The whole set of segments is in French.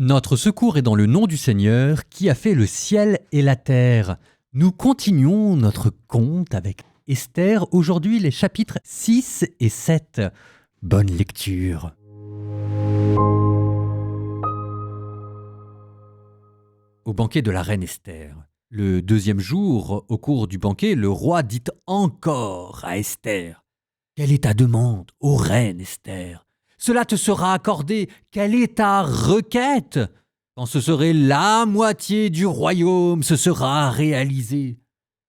Notre secours est dans le nom du Seigneur qui a fait le ciel et la terre. Nous continuons notre conte avec Esther, aujourd'hui les chapitres 6 et 7. Bonne lecture. Au banquet de la reine Esther. Le deuxième jour, au cours du banquet, le roi dit encore à Esther : « Quelle est ta demande, ô reine Esther ? Cela te sera accordé. Quelle est ta requête ? Quand ce serait la moitié du royaume, ce sera réalisé. »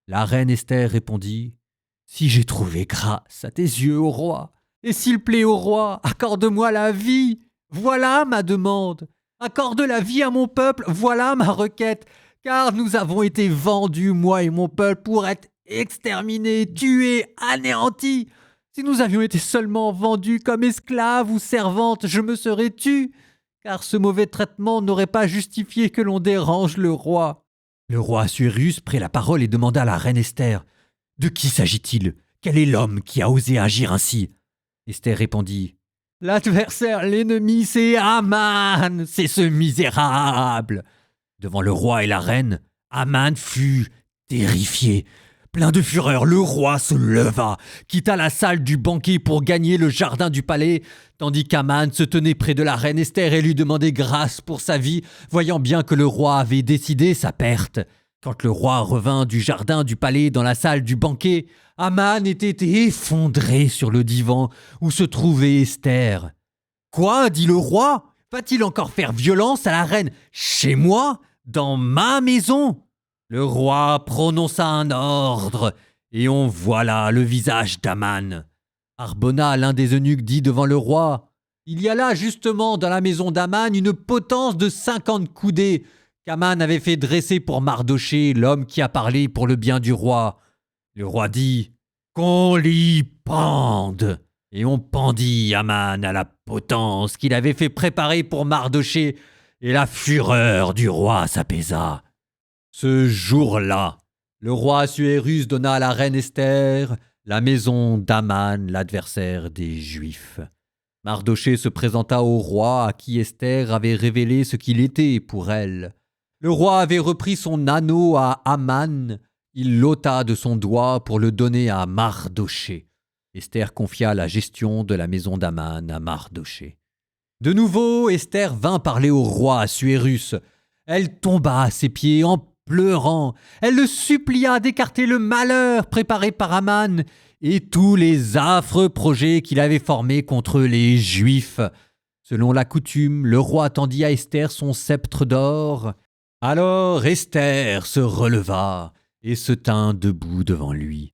La reine Esther répondit : « Si j'ai trouvé grâce à tes yeux, ô roi, et s'il plaît au roi, accorde-moi la vie. Voilà ma demande. Accorde la vie à mon peuple, voilà ma requête. Car nous avons été vendus, moi et mon peuple, pour être exterminés, tués, anéantis. Si nous avions été seulement vendus comme esclaves ou servantes, je me serais tue, car ce mauvais traitement n'aurait pas justifié que l'on dérange le roi. » Le roi Assuérus prit la parole et demanda à la reine Esther : « De qui s'agit-il ? Quel est l'homme qui a osé agir ainsi ?» Esther répondit : « L'adversaire, l'ennemi, c'est Aman, c'est ce misérable. » Devant le roi et la reine, Aman fut terrifié. Plein de fureur, le roi se leva, quitta la salle du banquet pour gagner le jardin du palais, tandis qu'Aman se tenait près de la reine Esther et lui demandait grâce pour sa vie, voyant bien que le roi avait décidé sa perte. Quand le roi revint du jardin du palais dans la salle du banquet, Aman était effondré sur le divan où se trouvait Esther. « Quoi ? dit le roi. Va-t-il encore faire violence à la reine chez moi, dans ma maison ?» Le roi prononça un ordre, et on voila le visage d'Aman. Harbona, l'un des eunuques, dit devant le roi : « Il y a là justement dans la maison d'Aman une potence de 50 coudées qu'Aman avait fait dresser pour Mardochée, l'homme qui a parlé pour le bien du roi. » Le roi dit : « Qu'on l'y pende !» Et on pendit Aman à la potence qu'il avait fait préparer pour Mardochée, et la fureur du roi s'apaisa. Ce jour-là, le roi Assuérus donna à la reine Esther la maison d'Aman, l'adversaire des Juifs. Mardochée se présenta au roi à qui Esther avait révélé ce qu'il était pour elle. Le roi avait repris son anneau à Aman, il l'ôta de son doigt pour le donner à Mardochée. Esther confia la gestion de la maison d'Aman à Mardochée. De nouveau, Esther vint parler au roi Assuérus. Elle tomba à ses pieds en pleurant. Elle le supplia d'écarter le malheur préparé par Aman et tous les affreux projets qu'il avait formés contre les Juifs. Selon la coutume, le roi tendit à Esther son sceptre d'or. Alors Esther se releva et se tint debout devant lui.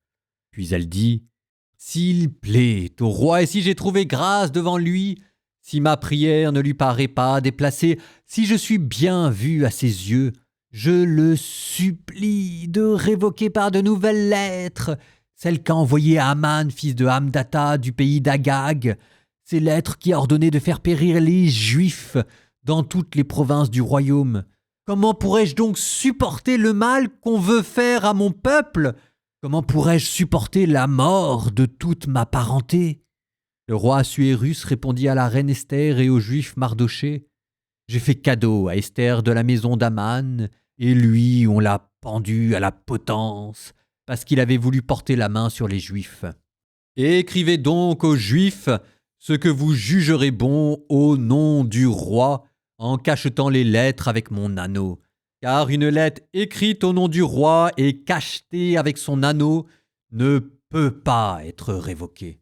Puis elle dit : « S'il plaît au roi et si j'ai trouvé grâce devant lui, si ma prière ne lui paraît pas déplacée, si je suis bien vue à ses yeux, je le supplie de révoquer par de nouvelles lettres celles qu'a envoyées Aman, fils de Hamdata, du pays d'Agag, ces lettres qui a ordonné de faire périr les Juifs dans toutes les provinces du royaume. Comment pourrais-je donc supporter le mal qu'on veut faire à mon peuple ? Comment pourrais-je supporter la mort de toute ma parenté ?» Le roi Assuérus répondit à la reine Esther et au juif Mardochée : « J'ai fait cadeau à Esther de la maison d'Aman, et lui, on l'a pendu à la potence, parce qu'il avait voulu porter la main sur les Juifs. Écrivez donc aux Juifs ce que vous jugerez bon au nom du roi, en cachetant les lettres avec mon anneau. Car une lettre écrite au nom du roi et cachetée avec son anneau ne peut pas être révoquée. »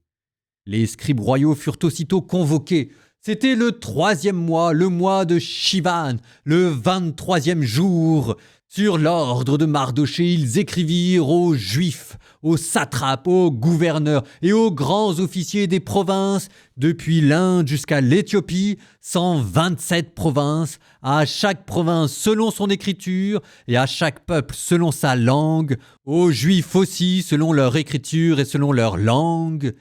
Les scribes royaux furent aussitôt convoqués. C'était le 3e mois, le mois de Shivan, le 23e jour. Sur l'ordre de Mardochée, ils écrivirent aux Juifs, aux satrapes, aux gouverneurs et aux grands officiers des provinces, depuis l'Inde jusqu'à l'Éthiopie, 127 provinces, à chaque province selon son écriture et à chaque peuple selon sa langue, aux Juifs aussi selon leur écriture et selon leur langue.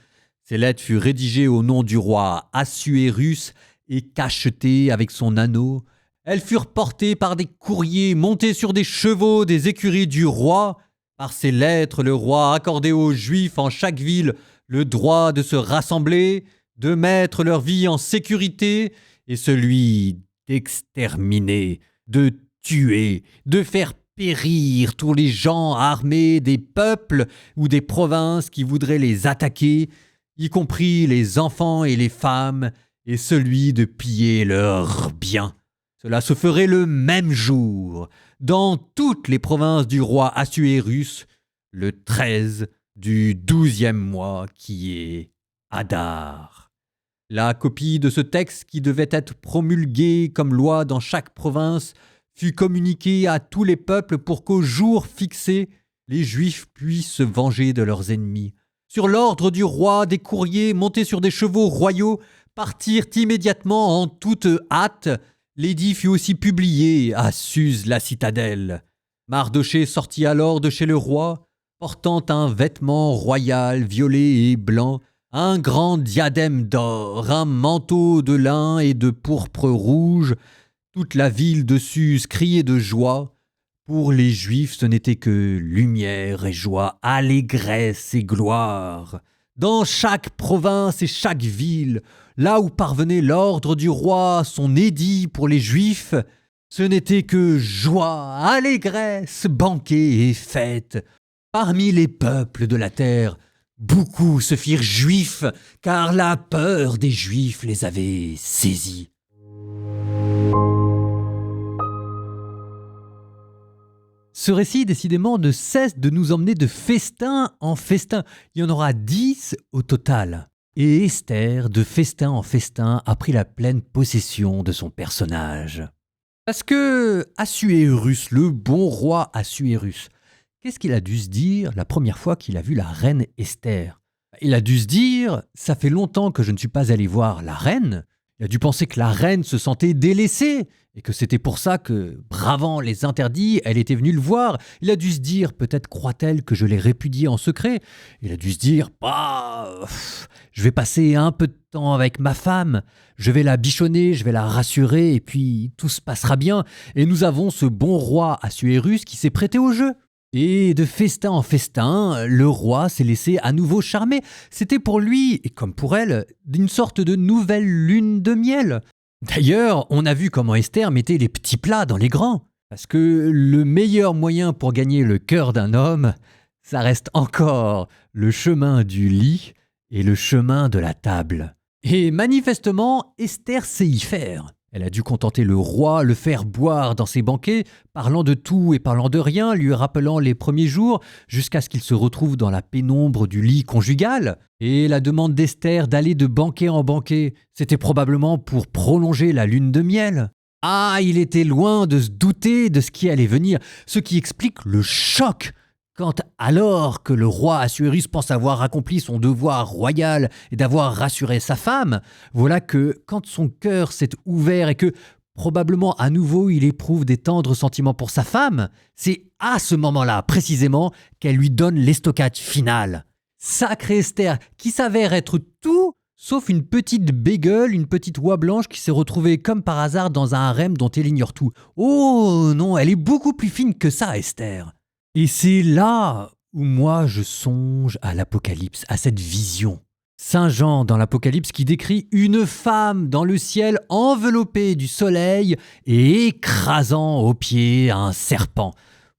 Ces lettres furent rédigées au nom du roi Assuérus et cachetées avec son anneau. Elles furent portées par des courriers montés sur des chevaux des écuries du roi. Par ces lettres, le roi accordait aux Juifs en chaque ville le droit de se rassembler, de mettre leur vie en sécurité et celui d'exterminer, de tuer, de faire périr tous les gens armés des peuples ou des provinces qui voudraient les attaquer, y compris les enfants et les femmes, et celui de piller leurs biens. Cela se ferait le même jour, dans toutes les provinces du roi Assuérus, le 13 du 12e mois qui est Adar. La copie de ce texte qui devait être promulgué comme loi dans chaque province fut communiquée à tous les peuples pour qu'au jour fixé, les Juifs puissent se venger de leurs ennemis. Sur l'ordre du roi, des courriers montés sur des chevaux royaux partirent immédiatement en toute hâte. L'édit fut aussi publié à Suse la citadelle. Mardochée sortit alors de chez le roi, portant un vêtement royal violet et blanc, un grand diadème d'or, un manteau de lin et de pourpre rouge. Toute la ville de Suse criait de joie. Pour les Juifs, ce n'était que lumière et joie, allégresse et gloire. Dans chaque province et chaque ville, là où parvenait l'ordre du roi, son édit pour les Juifs, ce n'était que joie, allégresse, banquet et fête. Parmi les peuples de la terre, beaucoup se firent juifs, car la peur des Juifs les avait saisis. Ce récit, décidément, ne cesse de nous emmener de festin en festin. Il y en aura 10 au total. Et Esther, de festin en festin, a pris la pleine possession de son personnage. Parce que Assuérus, le bon roi Assuérus, qu'est-ce qu'il a dû se dire la première fois qu'il a vu la reine Esther? Il a dû se dire « ça fait longtemps que je ne suis pas allé voir la reine ». Il a dû penser que la reine se sentait délaissée et que c'était pour ça que, bravant les interdits, elle était venue le voir. Il a dû se dire, peut-être croit-elle que je l'ai répudiée en secret. Il a dû se dire, je vais passer un peu de temps avec ma femme, je vais la bichonner, je vais la rassurer et puis tout se passera bien. Et nous avons ce bon roi Assuérus qui s'est prêté au jeu. Et de festin en festin, le roi s'est laissé à nouveau charmer. C'était pour lui, et comme pour elle, une sorte de nouvelle lune de miel. D'ailleurs, on a vu comment Esther mettait les petits plats dans les grands. Parce que le meilleur moyen pour gagner le cœur d'un homme, ça reste encore le chemin du lit et le chemin de la table. Et manifestement, Esther sait y faire. Elle a dû contenter le roi, le faire boire dans ses banquets, parlant de tout et parlant de rien, lui rappelant les premiers jours, jusqu'à ce qu'il se retrouve dans la pénombre du lit conjugal. Et la demande d'Esther d'aller de banquet en banquet, c'était probablement pour prolonger la lune de miel. Ah, il était loin de se douter de ce qui allait venir, ce qui explique le choc quand, alors que le roi Assuérus pense avoir accompli son devoir royal et d'avoir rassuré sa femme, voilà que, quand son cœur s'est ouvert et que, probablement à nouveau, il éprouve des tendres sentiments pour sa femme, c'est à ce moment-là, précisément, qu'elle lui donne l'estocade finale. Sacrée Esther, qui s'avère être tout sauf une petite bégueule, une petite oie blanche qui s'est retrouvée comme par hasard dans un harem dont elle ignore tout. Oh non, elle est beaucoup plus fine que ça, Esther. Et c'est là où moi je songe à l'Apocalypse, à cette vision. Saint Jean dans l'Apocalypse qui décrit une femme dans le ciel enveloppée du soleil et écrasant aux pieds un serpent.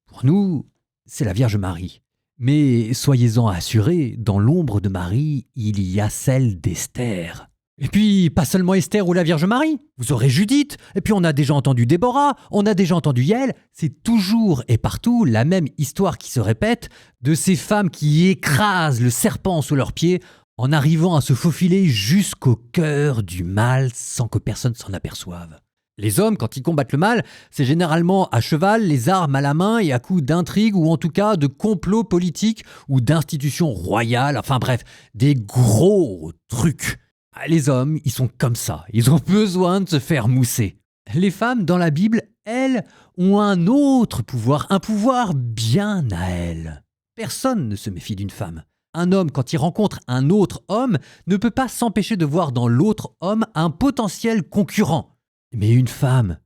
Pour nous, c'est la Vierge Marie. Mais soyez-en assurés, dans l'ombre de Marie, il y a celle d'Esther. Et puis, pas seulement Esther ou la Vierge Marie, vous aurez Judith, et puis on a déjà entendu Déborah, on a déjà entendu Yaël, c'est toujours et partout la même histoire qui se répète de ces femmes qui écrasent le serpent sous leurs pieds en arrivant à se faufiler jusqu'au cœur du mal sans que personne s'en aperçoive. Les hommes, quand ils combattent le mal, c'est généralement à cheval, les armes à la main et à coups d'intrigues ou en tout cas de complots politiques ou d'institutions royales, enfin bref, des gros trucs. Les hommes, ils sont comme ça, ils ont besoin de se faire mousser. Les femmes, dans la Bible, elles, ont un autre pouvoir, un pouvoir bien à elles. Personne ne se méfie d'une femme. Un homme, quand il rencontre un autre homme, ne peut pas s'empêcher de voir dans l'autre homme un potentiel concurrent. Mais une femme,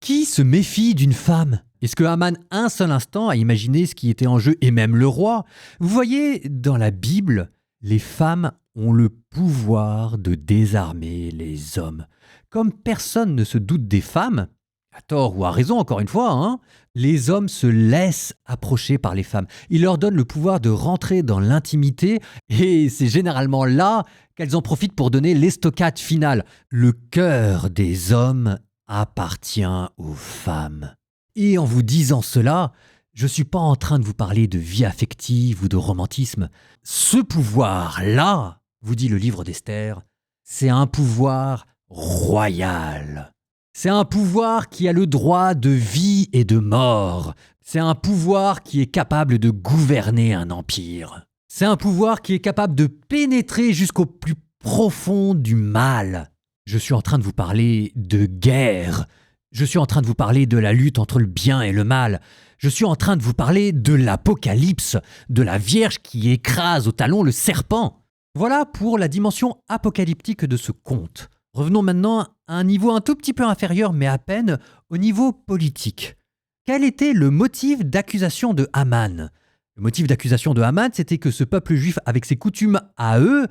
qui se méfie d'une femme? Est-ce que Haman, un seul instant, a imaginé ce qui était en jeu, et même le roi? Vous voyez, dans la Bible, les femmes ont le pouvoir de désarmer les hommes. comme personne ne se doute des femmes, à tort ou à raison encore une fois, les hommes se laissent approcher par les femmes. Ils leur donnent le pouvoir de rentrer dans l'intimité et c'est généralement là qu'elles en profitent pour donner l'estocade finale. Le cœur des hommes appartient aux femmes. Et en vous disant cela, je ne suis pas en train de vous parler de vie affective ou de romantisme. Ce pouvoir-là, vous dit le livre d'Esther, c'est un pouvoir royal. C'est un pouvoir qui a le droit de vie et de mort. C'est un pouvoir qui est capable de gouverner un empire. C'est un pouvoir qui est capable de pénétrer jusqu'au plus profond du mal. Je suis en train de vous parler de guerre. Je suis en train de vous parler de la lutte entre le bien et le mal. Je suis en train de vous parler de l'Apocalypse, de la Vierge qui écrase au talon le serpent. Voilà pour la dimension apocalyptique de ce conte. Revenons maintenant à un niveau un tout petit peu inférieur, mais à peine, au niveau politique. Quel était le motif d'accusation de Haman ? Le motif d'accusation de Haman, c'était que ce peuple juif, avec ses coutumes à eux,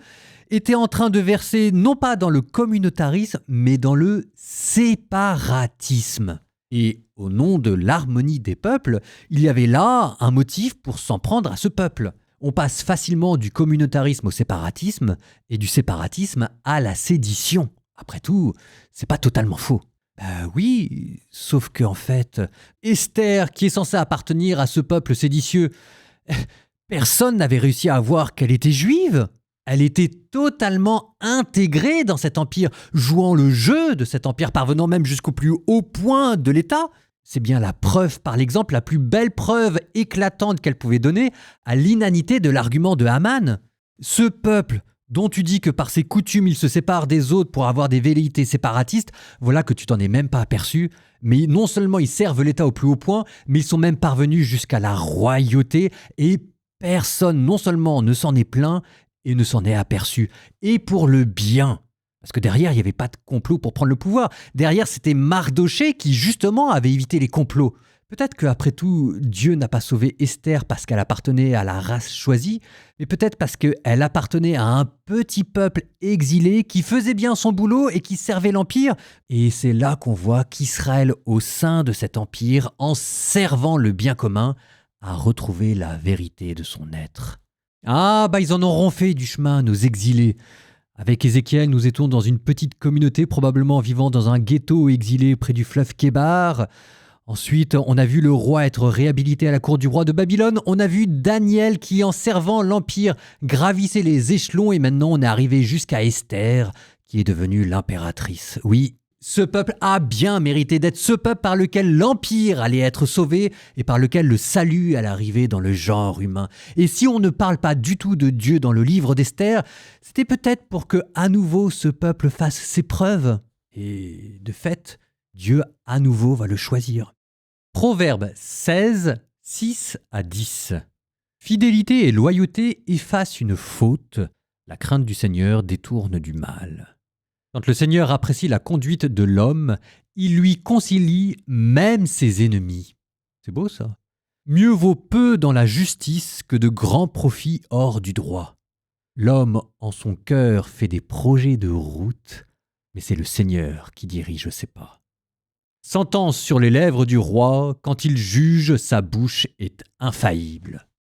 était en train de verser non pas dans le communautarisme, mais dans le séparatisme. Et au nom de l'harmonie des peuples, il y avait là un motif pour s'en prendre à ce peuple. On passe facilement du communautarisme au séparatisme, et du séparatisme à la sédition. Après tout, c'est pas totalement faux. Oui, sauf que en fait, Esther, qui est censée appartenir à ce peuple séditieux, personne n'avait réussi à voir qu'elle était juive. Elle était totalement intégrée dans cet empire, jouant le jeu de cet empire, parvenant même jusqu'au plus haut point de l'État. C'est bien la preuve par l'exemple, la plus belle preuve éclatante qu'elle pouvait donner à l'inanité de l'argument de Haman. Ce peuple dont tu dis que par ses coutumes il se sépare des autres pour avoir des velléités séparatistes, voilà que tu t'en es même pas aperçu. Mais non seulement ils servent l'État au plus haut point, mais ils sont même parvenus jusqu'à la royauté et personne non seulement ne s'en est plaint et ne s'en est aperçu. Et pour le bien. Parce que derrière, il n'y avait pas de complot pour prendre le pouvoir. Derrière, c'était Mardochée qui justement avait évité les complots. Peut-être qu'après tout, Dieu n'a pas sauvé Esther parce qu'elle appartenait à la race choisie, mais peut-être parce qu'elle appartenait à un petit peuple exilé qui faisait bien son boulot et qui servait l'Empire. Et c'est là qu'on voit qu'Israël, au sein de cet empire, en servant le bien commun, a retrouvé la vérité de son être. Ah, ils en auront fait du chemin, nos exilés. Avec Ézéchiel, nous étions dans une petite communauté, probablement vivant dans un ghetto exilé près du fleuve Kébar. Ensuite, on a vu le roi être réhabilité à la cour du roi de Babylone. On a vu Daniel qui, en servant l'Empire, gravissait les échelons. Et maintenant, on est arrivé jusqu'à Esther, qui est devenue l'impératrice. Oui, ce peuple a bien mérité d'être ce peuple par lequel l'Empire allait être sauvé et par lequel le salut allait arriver dans le genre humain. Et si on ne parle pas du tout de Dieu dans le livre d'Esther, c'était peut-être pour que, à nouveau, ce peuple fasse ses preuves. Et de fait, Dieu, à nouveau, va le choisir. Proverbe 16, 6 à 10. Fidélité et loyauté effacent une faute. La crainte du Seigneur détourne du mal. Quand le Seigneur apprécie la conduite de l'homme, il lui concilie même ses ennemis. C'est beau ça. Mieux vaut peu dans la justice que de grands profits hors du droit. L'homme en son cœur fait des projets de route, mais c'est le Seigneur qui dirige ses pas. Sentence sur les lèvres du roi, quand il juge, sa bouche est infaillible.